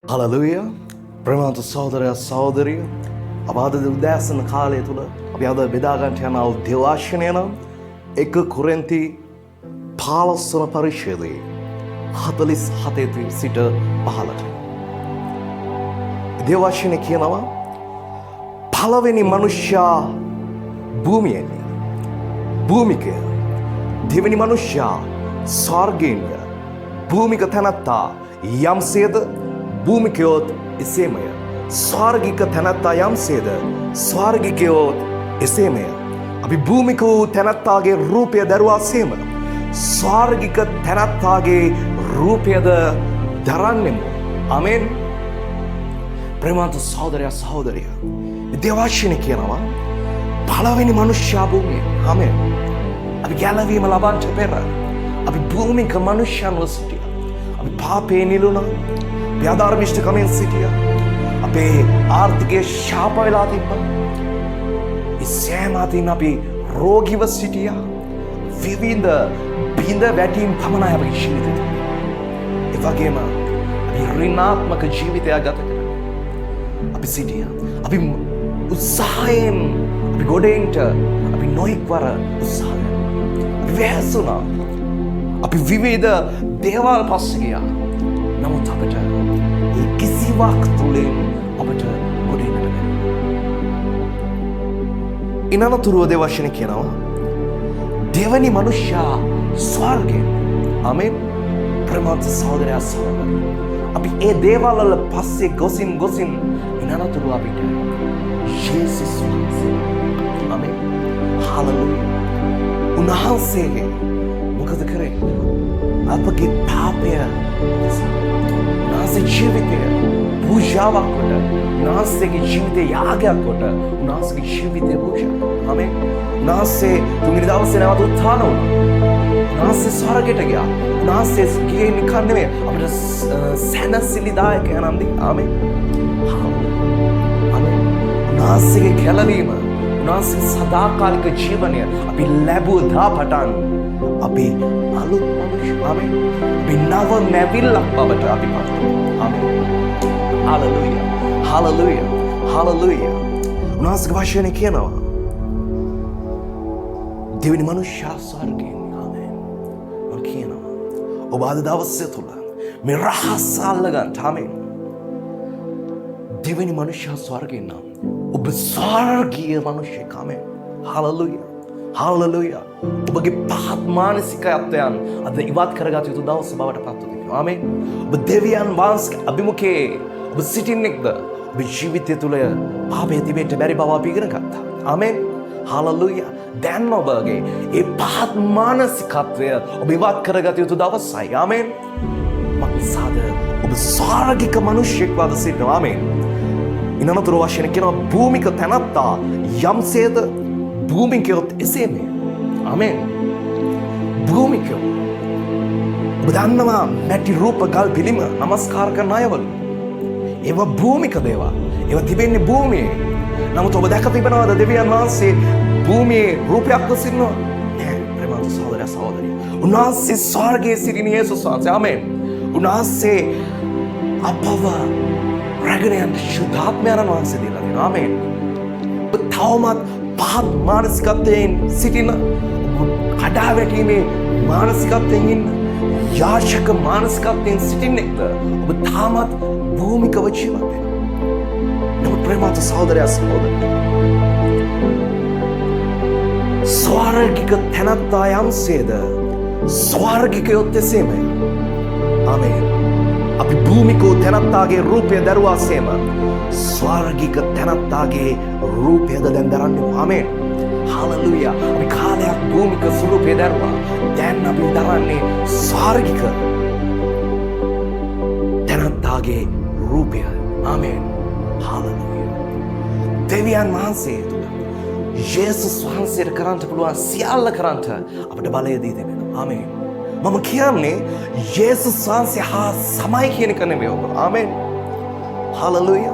Hallelujah ප්‍රමාන්ත සහෝදරය සහෝදරිය අප අද උදෑසන කාලය තුළ අපි අද බෙදාගන්ට යනාව දෙවාශනය නම් 1 කොරින්ති 15 වන පරිච්ඡේදයේ 47 සිට 15ට දෙවාශනය කියනවා පළවෙනි මනුෂ්‍යයා භූමියෙන්නේ භූමිකය දෙවෙනි මනුෂ්‍යයා ස්වර්ගයෙන්ය භූමික තැනැත්තා යම්සේද භූමිකයෝත් එසේමය ස්වර්ගික තැනැත්තා යම්සේද ස්වර්ගිකයෝත් එසේමය අපි භූමික වූ තැනැත්තාගේ රූපය දරුවාසේම ස්වර්ගික තැනැත්තාගේ රූපයද දරන්නෙමු ආමෙන් ප්‍රේමවන්ත සහෝදරයා සහෝදරිය දේවවචනය කියනවා පළවෙනි මනුෂ්‍යයා භූමියේ ආමෙන් අපි ගැලවීම ලබන්නට පෙර අපි භූමික මනුෂ්‍යයන්ව සිටියා අපි පාපේ නිලුණා අපි අධර්මිෂ්ඨකමෙන් සිටියා අපේ ආර්ථිකය ශාප වෙලා තිබ්බා ඒ සෑම අතින් අපි රෝගීව සිටියා විවිධ බිඳ වැටීම් පමණයි අපේ ජීවිතේ ඒ වගේම අපි ඍණාත්මක ජීවිතයක් ගත කරා අපි සිටියා අපි උත්සාහයෙන් අපි ගොඩේන්ට අපි නොයෙක්වර උත්සාහයෙන් අපි වැසුණා අපි විවිධ දේවල් පස්සේ ගියා නමුත් අපට ඒ කිසිවක් තුළින් අපට ගොඩේන්නට බැහැ. ඉනනතුරුව දේවවචනය කියනවා දෙවනි මනුෂ්‍යයා ස්වර්ගයෙන් ආමෙන් ප්‍රේමවන්ත සහෝදරයා සහෝදරිය අපි ඒ දේවල් වල පස්සේ ගොසින් ඉනනතුරුව අපිට යේසුස් වහන්සේ ආමෙන් හාලෙලූයා උන්වහන්සේ මොකද කරේ අපගේ පාපය උන්වහන්සේ ජීවිතය පූජාවක් කොට උන්වහන්සේගේ ජීවිතය යාගයක් කොට උන්වහන්සේගේ ජීවිතය පූජා ආමෙන් උන්වහන්සේ තුන්වෙනි දවසේ නැවත උත්ථාන වුණා උන්වහන්සේ ස්වර්ගයට ගියා උන්වහන්සේ ගියේ නිකන් නෙමෙයි අපිට සැනසිලිදායක ආනන්දි ආමෙන් ආමෙන් උන්වහන්සේගේ කැලවීම උන්වහන්සේගේ සදාකාලික ජීවනය අපි ලැබුවා පටන් අපි අලුත් මනුෂ්‍ය ආමෙන් අපි නව මැවිල්ලක් බවට අපි පත් ආමෙන් හalleluya hallelujah hallelujah උන්වහන්සේගේ වචනේ කියනවා දෙවෙනි මනුෂ්‍යයා ස්වර්ගයෙන් ආමෙන් මම කියනවා ඔබ අද දවසේ තුල මේ රහස අල්ලගන්න ආමෙන් දෙවෙනි මනුෂ්‍යයා ස්වර්ගයෙන් නම් ඔබ ස්වර්ගීය මනුෂ්‍යෙක් ආමෙන් hallelujah hallelujah ඔබගේ පහත් මානසිකත්වයන් අද ඉවත් කරගත යුතු දවස බවට පත් වෙනවා ආමෙන් ඔබ දෙවියන් වහන්සේගේ අභිමුඛයේ ඔබ සිටින්නෙක්ද ඔබ ජීවිතය තුළ පාපය තිබෙන්න බැරි බව අපි ඉගෙන ගත්තා ආමෙන් hallelujah දැන් ඔබගේ ඒ පහත් මානසිකත්වය ඔබ ඉවත් කරගත යුතු දවසයි ආමෙන් මක්නිසාද ඔබ ස්වර්ගික මනුෂ්‍යෙක් වද සිටිනවා ආමෙන් ඉනනතුරු වශයෙන් කියනවා භූමික තැනැත්තා යම්සේද භූමිකයොත් එසේමය ආමෙන් භූමිකයෝ ඔබ දන්නවා මැටි රූප ගල් පිළිම නමස්කාර කරන අයවලු ඒවා භූමික දේවල් ඒවා තිබෙන්නේ භූමියේ නමුත් ඔබ දැක තිබෙනවද දෙවියන් වහන්සේ භූමියේ රූපයක් සිටිනවා නෑ ප්‍රේමවන්ත සහෝදරයා සහෝදරිය උන්වහන්සේ ස්වර්ගයේ සිටින යේසුස් වහන්සේ ආමෙන් උන්වහන්සේ අපව රැගෙන යන ශුද්ධාත්මයන් වහන්සේ දීලා දෙනවා ආමෙන් ඔබ තවමත් පහත් මානසිකත්වයෙන් සිටින කඩා වැටීමේ මානසිකත්වයෙන් ඉන්න යාචක මානසිකත්වයෙන් සිටින්නෙක්ද ඔබ තාමත් භූමිකව ජීවත් වෙනවා නමුත් ප්‍රේමවන්ත සහෝදරයා සහෝදරිය ස්වර්ගික තැනැත්තා යම්සේද ස්වර්ගිකයොත් එසේමය ආමෙන් අපි භූමිකෝ තැනැත්තාගේ රූපය දරුවාසේම ස්වර්ගික තැනැත්තාගේ රූපයද දැන් දරන්නේ ආමෙන් හalleluya අපි කාලයක් භූමික ස්වරූපය දරුවා දැන් අපි දරන්නේ ස්වර්ගික තැනැත්තාගේ රූපය ආමෙන් හalleluya දෙවියන් වහන්සේ යේසුස් වහන්සේට කරන්න පුළුවන් සියල්ල කරන්න අපිට බලය දී දෙනවා ආමෙන් මම කියන්නේ යේසුස් වහන්සේ හා සමයි කියන එක නෙමෙයි ඔබ ආමෙන් හalleluya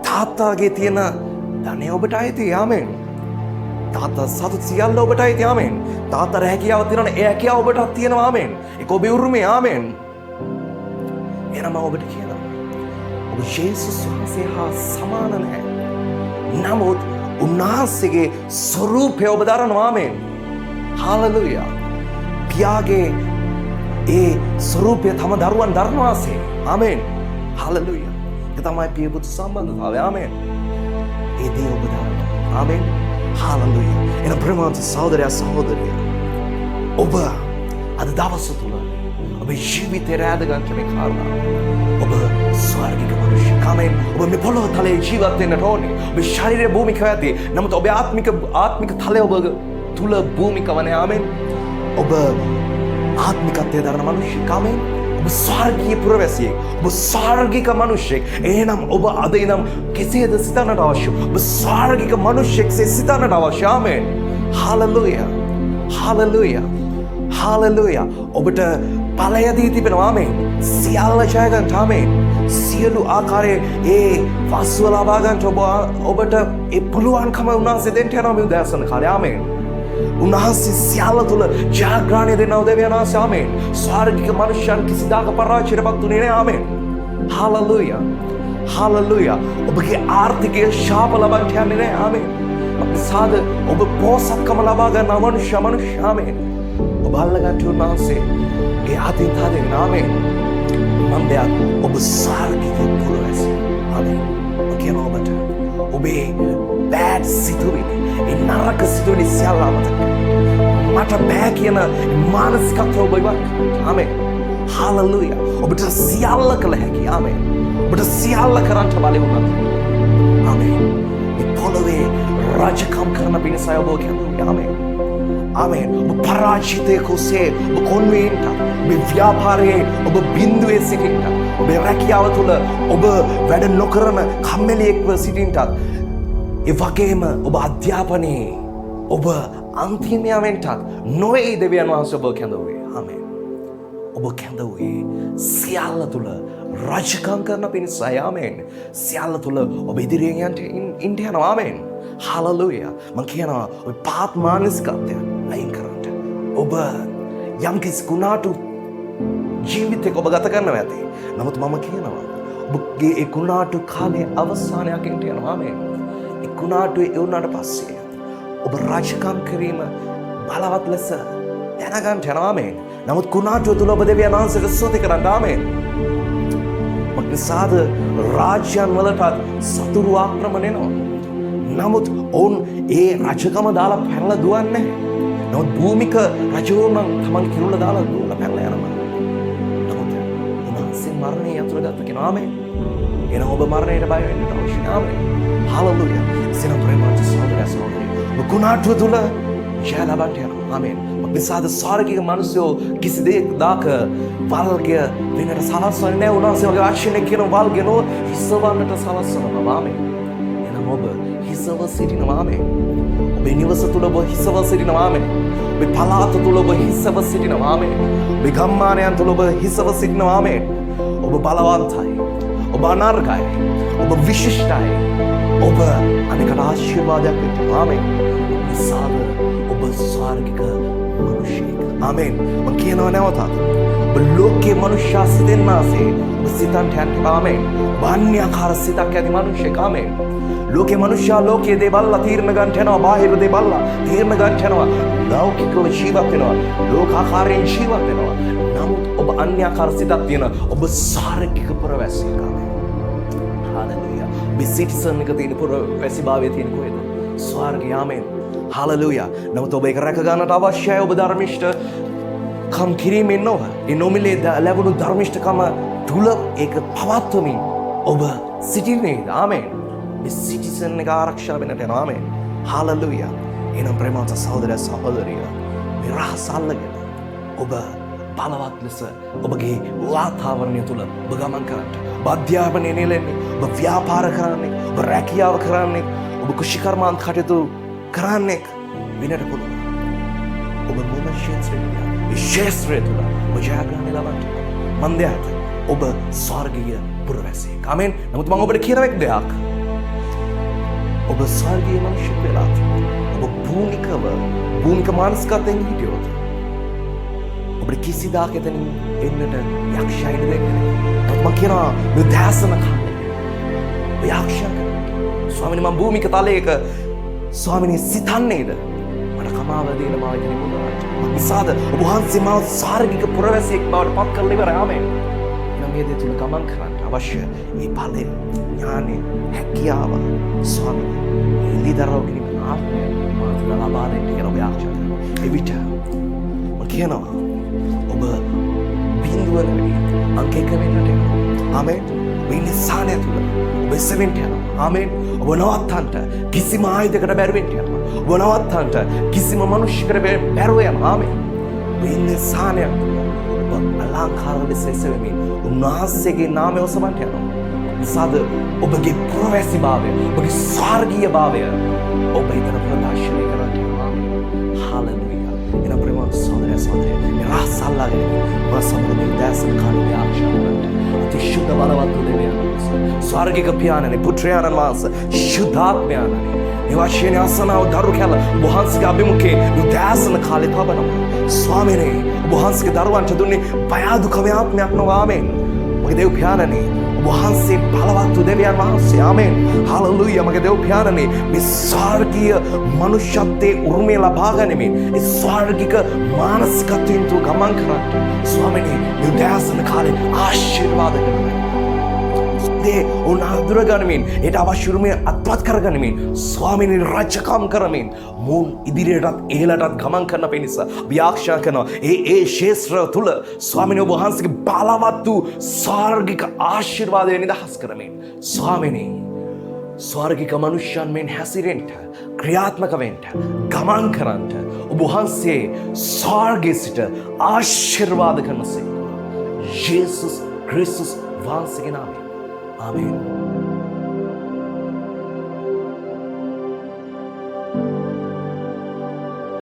තාත්තාගේ තියෙන ධනය ඔබට අයිති ආමෙන් තාත්තා සතුට සියල්ල ඔබට අයිති ආමෙන් තාත්තට හැකියාව තියෙනවා ඒ හැකියාව ඔබටත් තියෙනවා ආමෙන් ඒක ඔබේ උරුමය ආමෙන් එහෙනම් මම ඔබට කියනවා ඔබ යේසුස් වහන්සේ හා සමාන නැහැ. නමුත් උන්වහන්සේගේ ස්වරූපය ඔබ දරනවා. ආමේන්. හාලෙලූයා. පියාගේ ඒ ස්වරූපය තම දරුවන් දරනවාසේ. ආමේන්. හාලෙලූයා. ඒක තමයි පිය පුතු සම්බන්ධතාවය. ආමේන්. ඒ දේ ඔබ දරනවා. ආමේන්. හාලෙලූයා. එන ප්‍රේමවන්ත සහෝදරයා සහෝදරිය, ඔබ අද දවස තුල ඔබේ ජීවිතේ රැඳගන්න මේ කාරණා, ඔබ ස්වර්ගික මනුෂ්‍ය. ආමේන්. ඔබ මේ පොළොව තලයේ ජීවත් වෙන්න ඕනේ. ඔබේ ශරීරය භූමික ඇති. නමුත් ඔබේ ආත්මික තලය ඔබ තුල භූමික වනේ. ආමේන්. ඔබ ආත්මිකත්වයේ දරන මනුෂ්‍ය. ආමේන්. ඔබ ස්වර්ගීය පුරවැසියෙක්. ඔබ ස්වර්ගික මනුෂ්‍යෙක්. එහෙනම් ඔබ අද ඉඳන් කෙසේද සිතන්නට අවශ්‍ය? ඔබ ස්වර්ගික මනුෂ්‍යෙක්සේ සිතන්නට අවශ්‍ය. ආමේන්. හාලෙලූයා. හාලෙලූයා. හාලෙලූයා. ඔබට ඵලය දී තිබෙනවා. ආමේන්. සියල්ල ජය ගන්න. ආමේන්. සියලු ආකාරයේ ඒ වස්තුව ලබා ගන්නට ඔබට ඒ පුළුවන්කම උන්වහන්සේ දෙන්න යනවා මේ උදෑසන කාලේ. ආමේන්. උන්වහන්සේ සියල්ල තුල ජයග්‍රහණය දෙනව දෙවියන් වහන්සේ. ආමේන්. ස්වර්ගික මනුෂ්‍යයන් කිසිදාක පරාජයටපත් උනේ නැහැ. ආමේන්. හාලෙලූයා. හාලෙලූයා. ඔබගේ ආර්ථිකය ශාප ලබන්න යන්නේ නැහැ. ආමේන්. සාද ඔබ පෝසත්කම ලබා ගන්න මනුෂ්‍ය. ආමේන්. ඔබ අල්ලගන්න උන්වහන්සේ ඒ අතින් තාදේ නාමයෙන් මම දෙයක් ඔබ ස්වර්ගික පුරවැසි. ආමේන්. කියන ඔබට ඔබේ බෑඩ් සිතුවිලි, ඒ නරක සිතුවිලි සියල්ල අමතක මට බෑ කියන මානසිකත්වය ඔබ ඉවත්. ආමේන්. හාලෙලූයා. ඔබට සියල්ල කළ හැකි. ආමේන්. ඔබට සියල්ල කරන්න බලය වුණා. ආමේන්. මේ පොළොවේ රාජකම් කරන පිණිසයි ඔබ කියන්නේ. ආමේන්. ආමේන්. ඔබ පරාජිතයෙක් ඔස්සේ ඔබ කොන්වේන්ට, ඔබේ ව්‍යාපාරයේ ඔබ බිඳුවේ සිටින්නට, ඔබේ රැකියාව තුළ ඔබ වැඩ නොකරන කම්මැලියෙක්ව සිටින්නට, ඒ වගේම ඔබ අධ්‍යාපනයේ ඔබ අන්තිම යාමෙන්ට නොවේ දෙවියන් වහන්සේ ඔබ කැඳවුවේ. ආමේන්. ඔබ කැඳවුවේ සියල්ල තුළ රාජකම් කරන පිණිසයි. ආමේන්. සියල්ල තුළ ඔබ ඉදිරියෙන් යන්න යනවා. ආමේන්. හාලෙලූයා. මම කියනවා ඔය පාත් මානසිකත්වය අයින් කරන්න. ඔබ යම්කිසි කුණාටු ජීවිතයක ඔබ ගත කරනවා ඇති. නමුත් මම කියනවා ඔබගේ ඒ කුණාටු කාලයේ අවසානයක් යනවා. ආමේන්. ඒ කුණාටුවේ එවුනාට පස්සේ ඔබ රාජකම් කිරීම බලවත් ලෙස දැනගන්න යනවා. ආමේන්. නමුත් කුණාටුව තුල ඔබ දෙවියන් වහන්සේට ස්තුති කරන්න. ආමේන්. මොකද රාජ්‍යයන් වලටත් සතුරු ආක්‍රමණ එනවා. නමුත් ඔවුන් ඒ රජකම දාලා පැනලා දුවන්නේ. නමුත් භූමික රජවරුන් නම් තමන් කිරුළ දාලා දුවලා පැනලා යනවා. නමුත් උන්වහන්සේ මරණය යතුරුගත කෙනා. ආමේන්. එන ඔබ මරණයට බය වෙන්න අවශ්‍ය නැහැ. ආමේන්. හාලෙලූයා. සින ප්‍රේමවත් සහෝදරයා සහෝදරිය, ඔබ කුණාටුව තුල ජය ලබන්න යනවා. ආමේන්. විසාද ස්වර්ගික මිනිස්සු කිසි දෙයක් දාක වල්ගය වෙනට සලස්වන්නේ නැහැ. උන්වහන්සේ වගේ ආශ්චර්යයක් කියන වල්ගය නෝ හිසවන්නට සලස්වනවා. ආමේන්. එනම් ඔබ හිසව සිටිනවා. ආමේන්. ඔබේ නිවස තුල ඔබ හිසව සිටිනවා. ආමේන්. ඔබේ පළාත තුල ඔබ හිසව සිටිනවා. ආමේන්. ඔබේ ගම්මානයන් තුල ඔබ හිසව සිටිනවා. ආමේන්. ඔබ බලවන්තයි. ඔබ අනර්ගයි. ඔබ විශිෂ්ටයි. ඔබ අනිකට ආශිර්වාදයක් වෙනවා. ආමේන්. විසාද ඔබ ස්වර්ගික මනුෂ්‍යෙක්. ආමේන්. මම කියනවා නැවතත් ඔබ ලෝකයේ මනුෂ්‍යයා සිතෙන්නාසේ ඔබ සිතන්ට යන්න. ආමේන්. ඔබ අන්‍යාකාර සිතක් ඇති මනුෂ්‍යෙක්. ආමේන්. ලෝකයේ මනුෂ්‍යයා ලෝකයේ දේ බලලා තීරණ ගන්න යනවා. බාහිර දේ බලලා තීරණ ගන්න යනවා. ලෞකිකව ජීවත් වෙනවා. ලෝකාකාරයෙන් ජීවත් වෙනවා. නමුත් ඔබ අන්‍යාකාර සිතක් තියෙන ඔබ ස්වර්ගික පුරවැසියෙක්. ආමේන්. හාලෙලූයා. මේ සිටිසන් එක තියෙන පුරවැසිභාවය තියෙන කොහෙද? ස්වර්ගය. ආමේන්. හාලෙලූයා. නමුත් ඔබ ඒක රැක ගන්නට අවශ්‍යයි. ඔබ ධර්මිෂ්ඨ කම් කිරීමෙන් නොව ඒ නොමිලේ ලැබුණු ධර්මිෂ්ඨකම තුල ඒක පවත්වමින් ඔබ සිටින්නේ. ආමේන්. මේ සිටිසන් එක ආරක්ෂා වෙන්නට යනවා. ආමේන්. හාලෙලූයා. එනම් ප්‍රේමවන්ත සහෝදරයා සහෝදරිය, මේ රහස අල්ලගෙන ඔබ බලවත් ලෙස ඔබගේ වාතාවරණය තුල ඔබ ගමන් කරන්න. ඔබ අධ්‍යාපනය නෙලෙන්නේ, ඔබ ව්‍යාපාර කරන්නේ, ඔබ රැකියාව කරන්නේ, ඔබ කුෂිකර්මාන්ත කටයුතු කරන්නේ වෙනට පුළුවන්. ඔබ මොන ශේත්‍රය තුල ඔබ ජයග්‍රහණය ලබන්න. මන් දෙයක් ඔබ ස්වර්ගීය පුරවැසියෙක්. ආමේන්. නමුත් මම ඔබට කියන දෙයක්, ඔබ ස්වර්ගීය මනුෂ්‍යෙක් වෙලා ඔබ භූමික මානසිකත්වයෙන් හිටියොත් ඔබට කිසිදාක එතනින් එන්නට යක්ෂයින් දෙන්නේ නැහැ. මම කියනවා මේ දැසන කන්නේ ආරක්ෂා කරන්න. ස්වාමිනේ මම භූමික තලයක ස්වාමිනේ සිතන්නේද? මට කමාව දෙන මාව කෙනෙකුට. විසාද ඔබ වහන්සේ මාව සාර්ගික පුරවැසියෙක් බවට පත් කරලා ඉවරයි. ආමෙන්. එනම් මේ දේ තුල ගමන් කරන්න අවශ්‍ය මේ ඵලය, ඥානය, හැකියාව ස්වාමිනේ එළිදරවගෙන ආත්මය මාත් ලබා දෙන්න කියලා ඔබ ආරක්ෂා කරන්න. එවිට මම කියනවා ඔබ බිඳුව නෙවෙයි අංක 1 වෙන්නට යනවා. ආමෙන්. මේ සානය තුල ඔබ සෙවෙන්ට යනවා. ආමෙන්. ඔබ නවත්තන්ට කිසිම ආයුධයකට බැරි වෙන්න යනවා. ඔබ නවත්තන්ට කිසිම මිනිහෙකුට බැරුව යනවා. ආමෙන්. මේ සානය ඔබ අලංකාර ලෙස සෙවෙමින් උන්වහන්සේගේ නාමය ඔසවන්න යනවා. සාද ඔබගේ ප්‍රවැසිභාවය, ඔබගේ ස්වර්ගීය භාවය ඔබ ඊතර ප්‍රදර්ශනය කරන්න යනවා. හාලෙලූයා. එන ප්‍රේම සෝදරය සෝදරය රාසල්ලාගෙන මාසමුදේ දැසන කාලේ ආශා කරන්න. අතිශුද්ධ බලවත් දෙවියන් ස්වර්ගික පියාණනි පුත්‍රයාණන් වහන්සේ ශුද්ධාත්මයාණනි මේ වශයෙන් අසනාව දරු කැල වහන්සේගේ අභිමුඛේ උදාසන කාලේ පබනවා. ස්වාමීනි වහන්සේගේ දරුවන්ට දුන්නේ බය දුකම ආත්මයක් නොව. ආමෙන්. මගේ දේව පියාණනි වහන්සේ බලවත් දෙවියන් වහන්සේ. ආමෙන්. හාලෙලූයා. මගේ දේව පියාණනි මේ ස්වර්ගීය මනුෂ්‍යත්වයේ උරුමය ලබා ගනිමින් ඒ ස්වර්ගික මානසිකත්වයෙන් තු ගමන් කරන්න ස්වාමීනි උදාසන කාලේ ආශිර්වාද කරන්න. දේ උනාදුර ගනිමින් ඒට අවශ්‍ය උරුමය අත්පත් කරගනිමින් ස්වාමීනි රජකම් කරමින් මුන් ඉදිරියටත් ඉහළටත් ගමන් කරන පිණිස ව්‍යාක්ෂා කරනවා. ඒ ශේත්‍ර තුල ස්වාමීනි ඔබ වහන්සේගේ බලවත් වූ ස්වර්ගික ආශිර්වාදය නිදහස් කරමින් ස්වාමීනි ස්වර්ගික මනුෂ්‍යයන් මෙන් හැසිරෙන්න ක්‍රියාත්මක වෙන්න ගමන් කරන්න ඔබ වහන්සේ ස්වර්ගයේ සිට ආශිර්වාද කරනසේ යේසුස් ක්‍රිස්තුස් වහන්සේගේ නාමයෙන්. Amen.